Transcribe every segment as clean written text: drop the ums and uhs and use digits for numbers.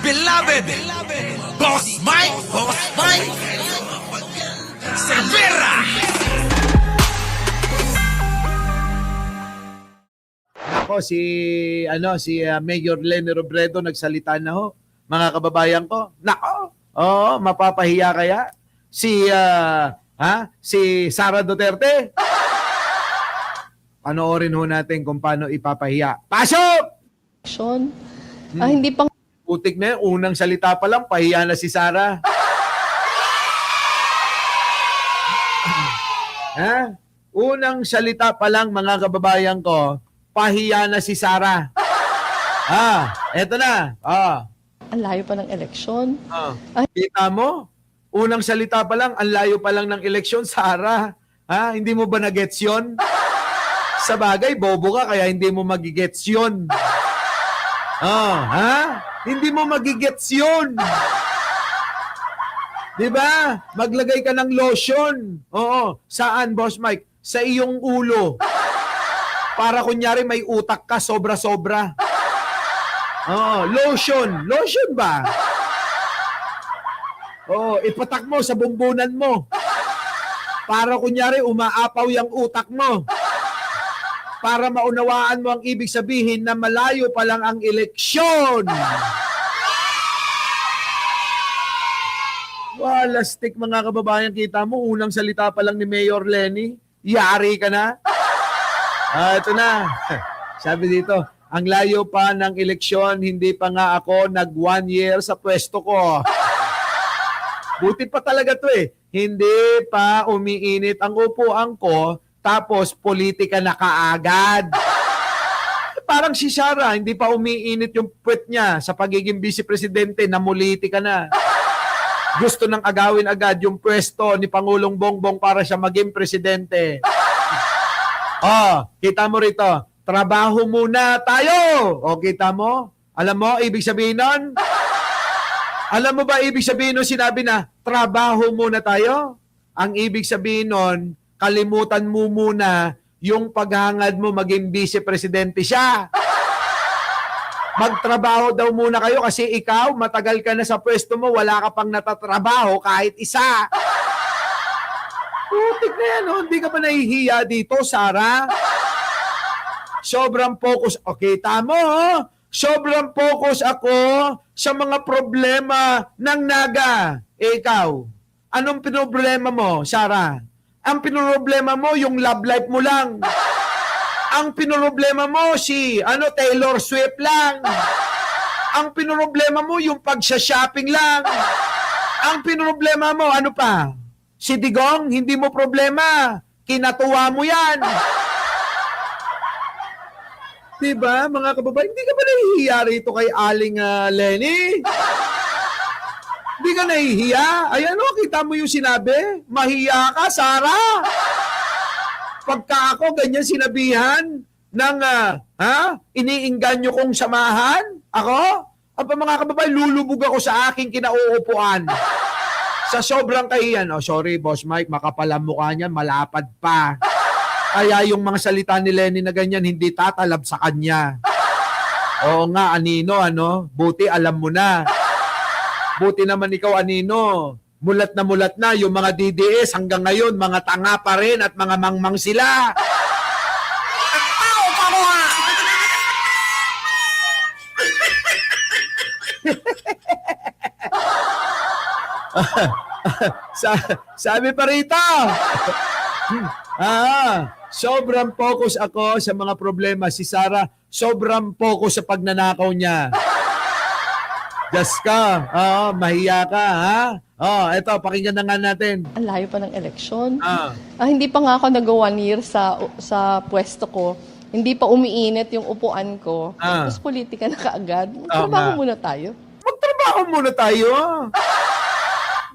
beloved Boss Mike Cervera. Ako si Mayor Leni Robredo nagsalita na ho. Mga kababayan ko. Nako. Oo, mapapahiya kaya si Sara Duterte. Panoorin ho natin kung paano ipapahiya. Pasok! Hindi pa Putik na yun. Unang salita pa lang, pahiya na si Sara. Unang salita pa lang, mga kababayan ko, pahiya na si Sara. Eto na. ang layo pa ng eleksyon. Kita mo? Unang salita pa lang, ang layo pa lang ng eleksyon, Sara. Hindi mo ba na-gets yun? Sa bagay, bobo ka, kaya hindi mo magigets yun. Hindi mo magigets yun. Diba? Maglagay ka ng lotion. Oo. Saan, Boss Mike? Sa iyong ulo. Para kunyari may utak ka, sobra-sobra. Lotion. Lotion ba? Ipatak mo sa bumbunan mo. Para kunyari umaapaw yung utak mo. Para maunawaan mo ang ibig sabihin na malayo pa lang ang eleksyon. Walastik, mga kababayan, kita mo, unang salita pa lang ni Mayor Leni, yari ka na. Ito na. Sabi dito, ang layo pa ng eleksyon, hindi pa nga ako nag 1 year sa pwesto ko. Buti pa talaga to eh. Hindi pa umiinit ang upuan ko, tapos politika na kaagad. Parang si Sara, hindi pa umiinit yung puwet niya sa pagiging vice-presidente, namuliti ka na. Gusto nang agawin agad yung pwesto ni Pangulong Bongbong para siya maging presidente. Kita mo rito, trabaho muna tayo. Kita mo? Alam mo, ibig sabihin nun? Alam mo ba ibig sabihin nun sinabi na, trabaho muna tayo? Ang ibig sabihin nun, kalimutan mo muna yung paghangad mo maging vice-presidente siya. Magtrabaho daw muna kayo kasi ikaw, matagal ka na sa pwesto mo, wala ka pang natatrabaho kahit isa. Putik na yan, hindi ka pa nahihiya dito, Sara? Sobrang focus. Tama, sobrang focus ako sa mga problema ng Naga. Ikaw, anong pinoblema mo, Sara? Ang pinoblema mo, yung love life mo lang. Ang pinoblema mo, Taylor Swift lang. Ang pinoblema mo, yung pagsha-shopping lang. Ang pinoblema mo, ano pa? Si Digong, hindi mo problema. Kinatuwa mo yan. Diba, mga kababayan? Hindi ka ba nahihiya rito kay Aling Leni? Hindi ka nahihiya? Ayan kita mo yung sinabi. Mahiya ka, Sara. Pagka ako ganyan sinabihan ng iniingganyo kong samahan, ako, mga kababayan, lulubog ako sa aking kinauupuan. Sa sobrang kahiyan, sorry, Boss Mike, makapal ang mukha niyan, malapad pa. Kaya yung mga salita ni Leni na ganyan, hindi tatalab sa kanya. Oo nga, Anino, buti alam mo na. Buti naman ikaw, Anino. Mulat na yung mga DDS hanggang ngayon, mga tanga pa rin at mga mangmang sila. Sabi pa rito, sobrang focus ako sa mga problema. Si Sara, sobrang focus sa pagnanakaw niya. Just ka. Mahiya ka, eto, pakinggan na nga natin. Ang layo pa ng eleksyon. Hindi pa nga ako nag 1 year sa pwesto ko. Hindi pa umiinit yung upuan ko. Tapos politika na kaagad. Magtrabaho muna tayo. Magtrabaho muna tayo.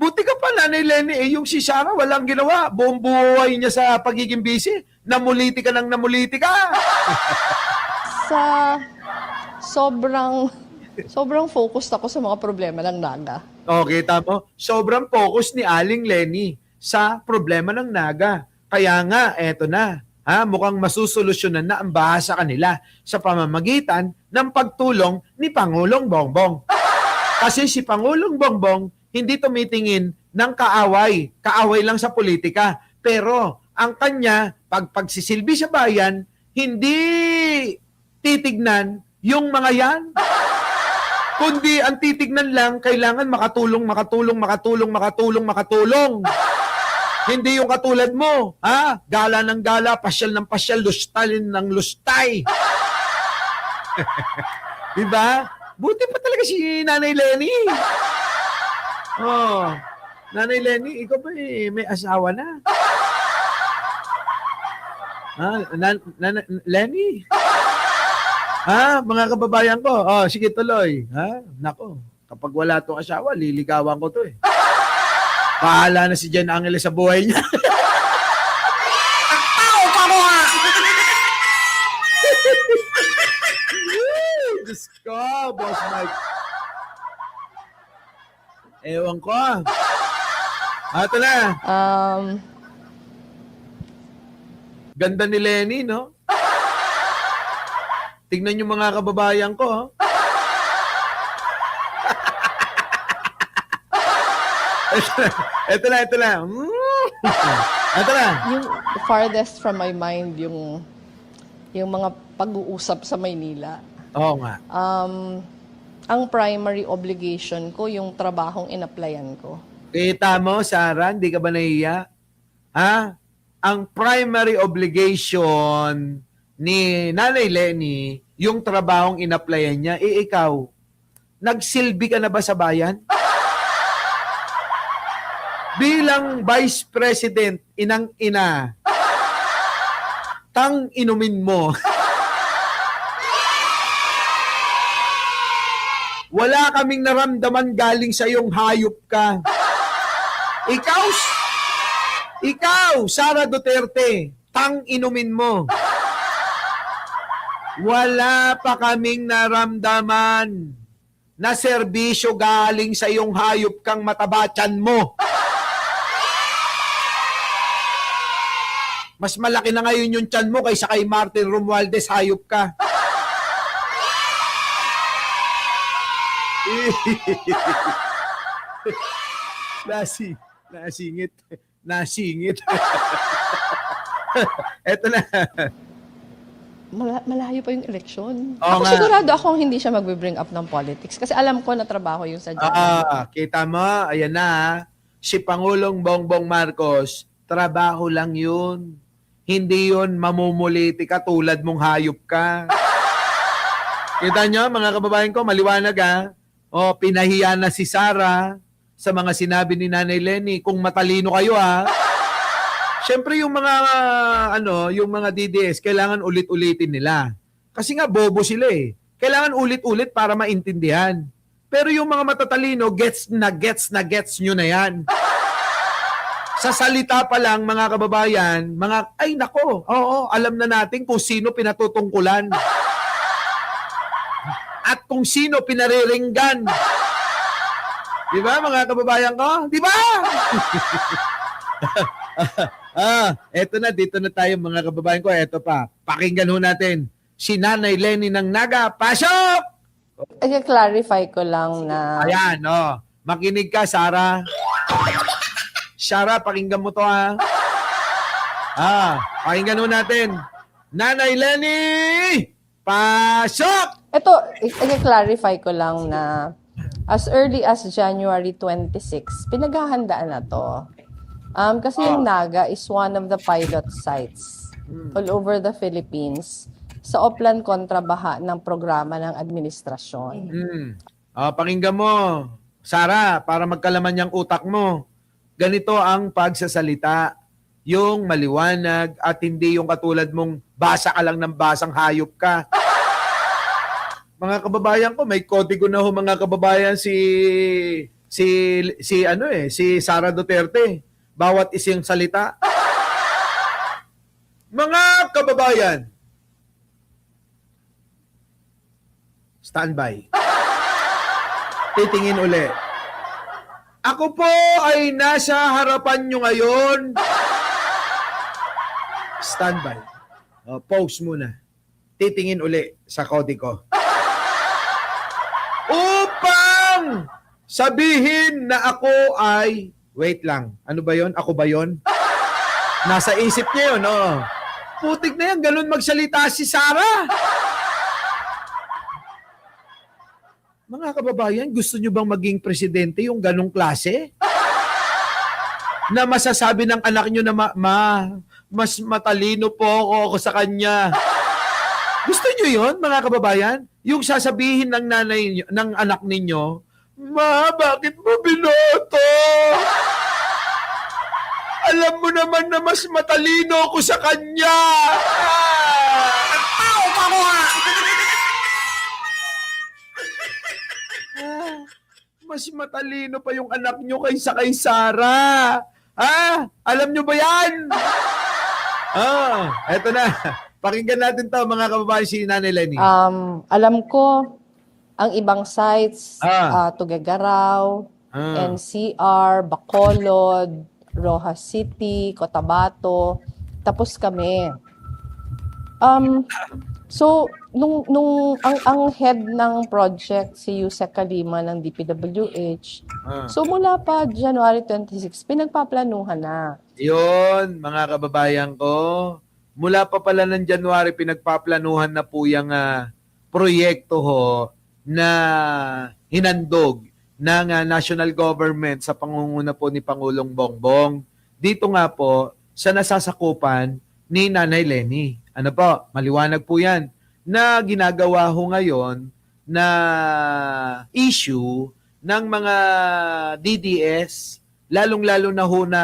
Buti ka pa, Nanay Leni. Yung si Sara, walang ginawa. Buong buhay niya sa pagiging busy. Namuliti ka ng namuliti ka. Sa sobrang focused ako sa mga problema ng Naga. Kita mo? Sobrang focus ni Aling Leni sa problema ng Naga. Kaya nga, eto na. Mukhang masusolusyonan na ang bahasa kanila sa pamamagitan ng pagtulong ni Pangulong Bongbong. Kasi si Pangulong Bongbong hindi tumitingin ng kaaway. Kaaway lang sa politika. Pero ang kanya, pagsisilbi sa bayan, hindi titignan yung mga yan. Kundi ang titignan lang, kailangan makatulong. Hindi yung katulad mo, ha? Gala ng gala, pasyal ng pasyal, lustalin ng lustay. Diba? Buti pa talaga si Nanay Lenny. Oh, Nanay Lenny, ikaw ba may asawa na? Ha? Lenny? Ha? Mga kababayan ko, oh, sige tuloy. Ha? Nako, kapag wala tong asawa, liligawan ko to eh. Bahala na si Jen Angeles sa buhay niya. Tao ka mo ha! Diyos ko, Boss Mike. Ewan ko. Ito na. Ganda ni Lenny, no? Tignan yung mga kababayan ko. Ito na. Ito na. Yung farthest from my mind, yung mga pag-uusap sa Maynila. Oo nga. Ang primary obligation ko, yung trabahong in-applyan ko. Kita mo, Sarah, hindi ka ba nahiya? Ha? Ang primary obligation ni Nanay Lenny, yung trabahong in-applyan niya, ikaw, nagsilbi ka na ba sa bayan? Bilang Vice President, inang-ina, tang inumin mo. Wala kaming naramdaman galing sa iyong hayop ka. Ikaw, Sara Duterte, tang inumin mo. Wala pa kaming naramdaman na serbisyo galing sa iyong hayop kang matabachan mo. Mas malaki na ngayon yung tiyan mo kaysa kay Martin Romualdez, hayop ka. Nasingit. Eto na. Malayo pa yung eleksyon. Oo Ako nga. sigurado akong hindi siya mag-bring up ng politics kasi alam ko na trabaho yung sa Kita mo, ayan na. Si Pangulong Bongbong Marcos, trabaho lang yun. Hindi yun mamumuliti ka tulad mong hayop ka. Kita nyo, mga kababayan ko, maliwanag ha. O, pinahiya na si Sara sa mga sinabi ni Nanay Lenny. Kung matalino kayo ha. Siyempre yung mga yung mga DDS kailangan ulit-ulitin nila. Kasi nga bobo sila eh. Kailangan ulit-ulit para maintindihan. Pero yung mga matatalino, gets nyo na yan. Sa salita pa lang mga kababayan, ay nako, oo, alam na natin kung sino pinatutungkulan. At kung sino pinariringgan. Di ba mga kababayan ko? Di ba? Eto na, dito na tayo mga kababayan ko. Eto pa, pakinggan ho natin si Nanay Lenny ng Naga. Pasok! I-clarify ko lang na... Ayan, makinig ka, Sara. Sara, pakinggan mo to ha. Pakinggan ho natin. Nanay Lenny! Pasok! Ito, i-clarify ko lang na as early as January 26, pinaghahandaan na to. Kasi yung Naga is one of the pilot sites all over the Philippines sa Oplan Kontrabaha ng programa ng administrasyon. Pakinggan mo, Sara, para magkalaman yung utak mo. Ganito ang pagsasalita, yung maliwanag at hindi yung katulad mong basa ka lang ng basang hayop ka. Mga kababayan ko, may kodigo na ho mga kababayan si Sara Duterte. Bawat isang salita. Mga kababayan, standby. Titingin uli. Ako po ay nasa harapan nyo ngayon. Standby. Pause muna. Titingin uli sa kodigo. Upang niyong sabihin na ako ay... Wait lang. Ano ba yon? Ako ba yon? Nasa isip niya yun, oh. Putik na yan. Ganun magsalita si Sarah. Mga kababayan, gusto nyo bang maging presidente yung ganong klase? Na masasabi ng anak nyo na mas matalino po ako sa kanya. Gusto nyo yun, mga kababayan? Yung sasabihin ng nanay ng anak ninyo, Ma, bakit mo binoto? Alam mo naman na mas matalino ako sa kanya. Tao ka mo ha! Mas matalino pa yung anak nyo kaysa kay Sarah. Alam nyo ba yan? Eto na. Pakinggan natin to, mga kababayan, si Nanay Lenny. Alam ko, ang ibang sites, Tuguegarao, NCR, Bacolod, Rojas City, Cotabato, tapos kami. So, ang head ng project, si Yusek Kalima ng DPWH, so mula pa January 26, pinagpaplanuhan na. Yun, mga kababayan ko. Mula pa pala ng January, pinagpaplanuhan na po yung proyekto ho na hinandog ng national government sa pangunguna po ni Pangulong Bongbong. Dito nga po sa nasasakupan ni Nanay Lenny. Ano po, maliwanag po yan na ginagawa ho ngayon na issue ng mga DDS, lalong-lalo na ho na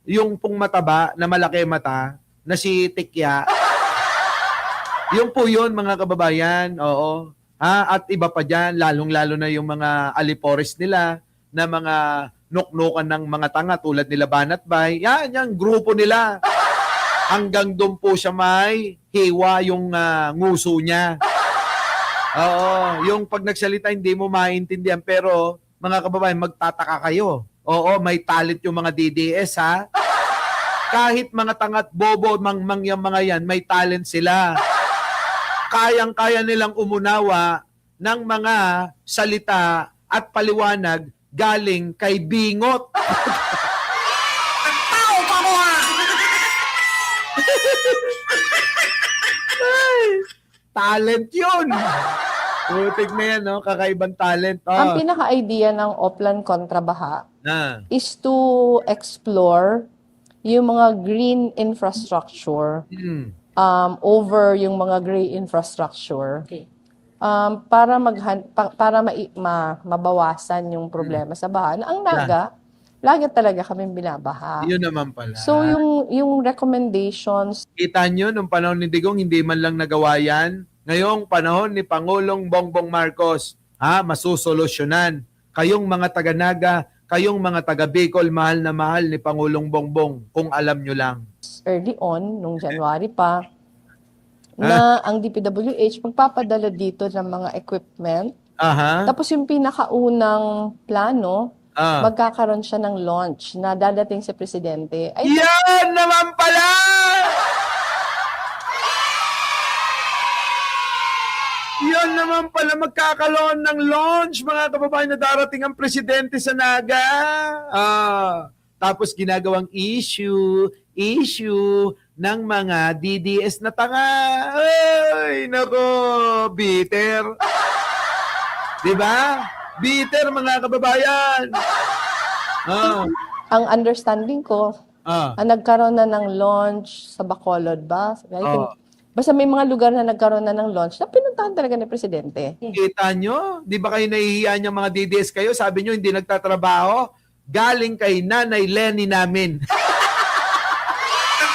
yung pong mataba na malaki mata na si Tikya. Yung po yun, mga kababayan, oo. At iba pa dyan, lalong-lalo na yung mga alipores nila na mga nuknukan ng mga tanga tulad nila Banat Bay. Yan, yung grupo nila. Hanggang doon po siya may hiwa yung nguso niya. Oo, yung pag nagsalita hindi mo maintindihan pero mga kababayan, magtataka kayo. Oo, may talent yung mga DDS ha. Kahit mga tangat bobo, yung mga yan, may talent sila. Kayang-kaya nilang umunawa ng mga salita at paliwanag galing kay Bingot. Tao ka mo ha! Talent yun! Putik na yan, no? Kakaibang talent. Ang pinaka-idea ng Oplan Kontrabaha Na. is to explore yung mga green infrastructure over yung mga gray infrastructure. Okay. Para mabawasan yung problema sa baha. Na ang Naga, lagi talaga kami binabaha. Yun naman pala. So yung recommendations, Kita nyo, nung panahon ni Digong, hindi man lang nagawa yan. Ngayong panahon ni Pangulong Bongbong Marcos, masusolusyonan. Kayong mga taga-Naga, kayong mga taga-Bicol, mahal na mahal ni Pangulong Bongbong, kung alam nyo lang. early on, nung January pa, na ang DPWH magpapadala dito ng mga equipment. Tapos yung pinakaunang plano, magkakaroon siya ng launch na dadating sa presidente. Yan naman pala! Yan naman pala, magkakaroon ng launch, mga kababayan, na darating ang presidente sa Naga. Tapos ginagawang issue ng mga DDS na tanga. Ay, nako, bitter. Diba? Bitter, mga kababayan. Ang understanding ko, nagkaroon na ng launch sa Bacolod ba? Basta may mga lugar na nagkaroon na ng launch na pinuntahan talaga ni Presidente. Kita nyo? Di ba kayo nahihiya niyang mga DDS kayo? Sabi nyo, hindi nagtatrabaho? Galing kay Nanay Lenny namin.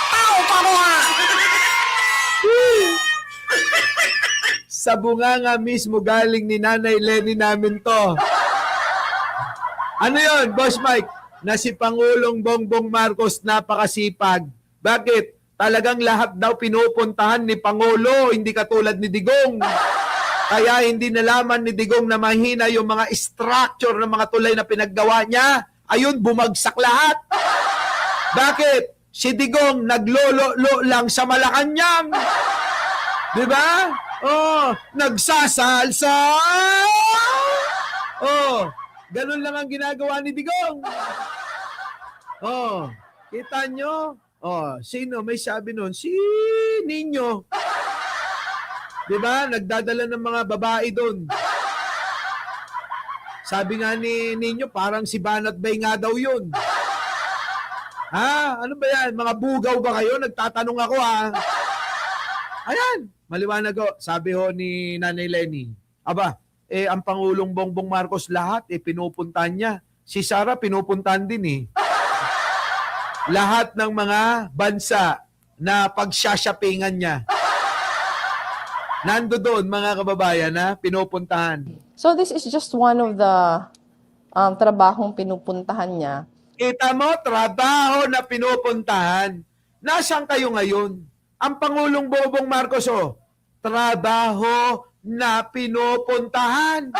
Tao ka mo ha! Sa bunganga mismo galing ni Nanay Lenny namin to. Ano yon, Boss Mike? Na si Pangulong Bongbong Marcos napakasipag. Bakit? Talagang lahat daw pinupuntahan ni Pangulo, hindi katulad ni Digong. Kaya hindi nalaman ni Digong na mahina yung mga structure ng mga tulay na pinaggawa niya. Ayun, bumagsak lahat. Bakit? Si Digong naglolo-lo lang sa Malacanang. Di ba? Nagsasalsa. Ganun lang ang ginagawa ni Digong. Oh, kita nyo? Oh, sino may sabi nun? Si Nino. 'Di ba? Nagdadala ng mga babae doon. Sabi nga ni Nino, parang si Banat Bay nga daw 'yun. Ha? Ano ba 'yan? Mga bugaw ba kayo? Nagtatanong ako ha. Ayan, maliwanag ho. Sabi ho ni Nanay Lenny. Aba, ang Pangulong Bongbong Marcos lahat pinupuntahan niya. Si Sara pinupuntahan din eh. Lahat ng mga bansa na pagsashoppingan niya. Nando doon mga kababayan na pinupuntahan. So this is just one of the trabahong pinupuntahan niya. Kita mo, trabaho na pinupuntahan. Nasaan kayo ngayon? Ang Pangulong Bongbong Marcos, trabaho na pinupuntahan.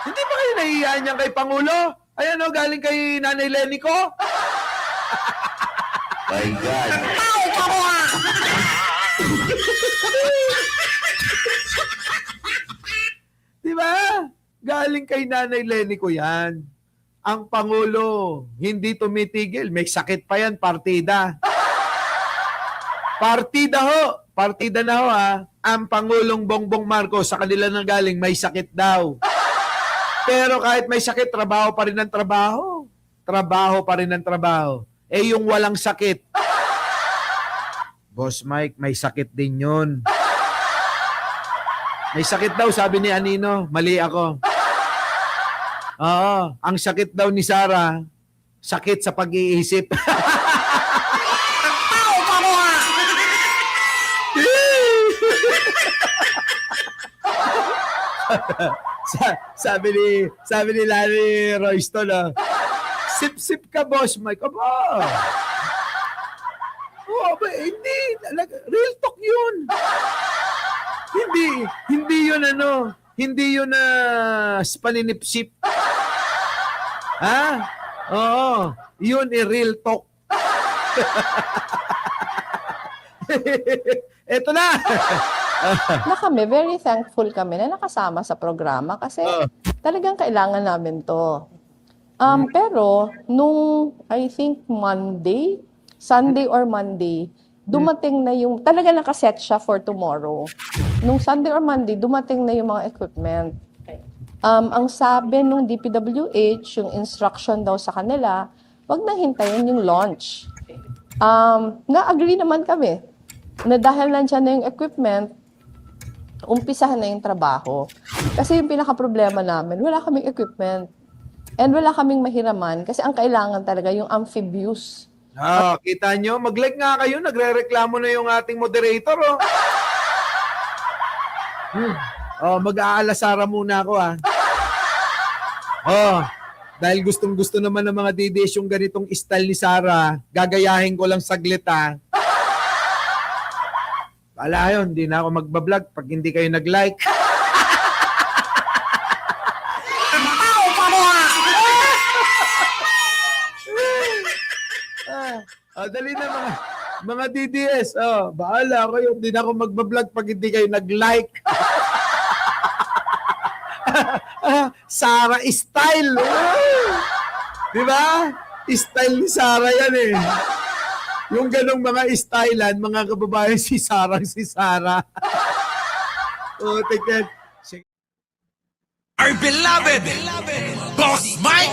Hindi ba kayo nahihiyan niyan kay Pangulo? Ayan galing kay Nanay Lenny ko. My God. Ay, kaya! Di ba? Galing kay Nanay Lenny ko yan. Ang Pangulo, hindi tumitigil. May sakit pa yan, partida. Partida ho. Partida na ho ha. Ang Pangulong Bongbong Marcos, sa kanila nang galing, may sakit daw. Pero kahit may sakit, trabaho pa rin ang trabaho. Trabaho pa rin ang trabaho. Yung walang sakit. Boss Mike, may sakit din yun. May sakit daw, sabi ni Anino. Mali ako. Oo, ang sakit daw ni Sara, sakit sa pag-iisip. Ay, kaya! sabi ni Larry Royston, sip-sip ka, Boss Mike. Aba. Hindi. Real talk yun. Hindi yun hindi yun paninipsip. Ha? Oo. Yun real talk. Eto na. Na kami, very thankful kami na nakasama sa programa kasi talagang kailangan namin to. Pero, nung, I think, Sunday or Monday, dumating na yung, talaga nakaset siya for tomorrow. Nung Sunday or Monday, dumating na yung mga equipment. Ang sabi nung DPWH, yung instruction daw sa kanila, wag nang hintayin yung launch. Na-agree naman kami na dahil nandiyan na yung equipment, umpisahan na yung trabaho. Kasi yung pinaka-problema namin, wala kaming equipment. And wala kaming mahiraman kasi ang kailangan talaga yung amphibious. Kita nyo, mag-like nga kayo, nagre-reklamo na yung ating moderator. Mag-aalasara muna ako dahil gustong-gusto naman ng mga DDS yung ganitong style ni Sara, gagayahin ko lang saglit Wala yun, hindi na ako magbablog pag hindi kayo nag-like. Ay, kaya! Dali na mga DDS. Bahala kayo, hindi na ako magbablog pag hindi kayo nag-like. Sara style. Di ba? Style ni Sara yan eh. Yung ganong mga stylean, mga kababayan, si Sara. Tignan. Our beloved Boss Mike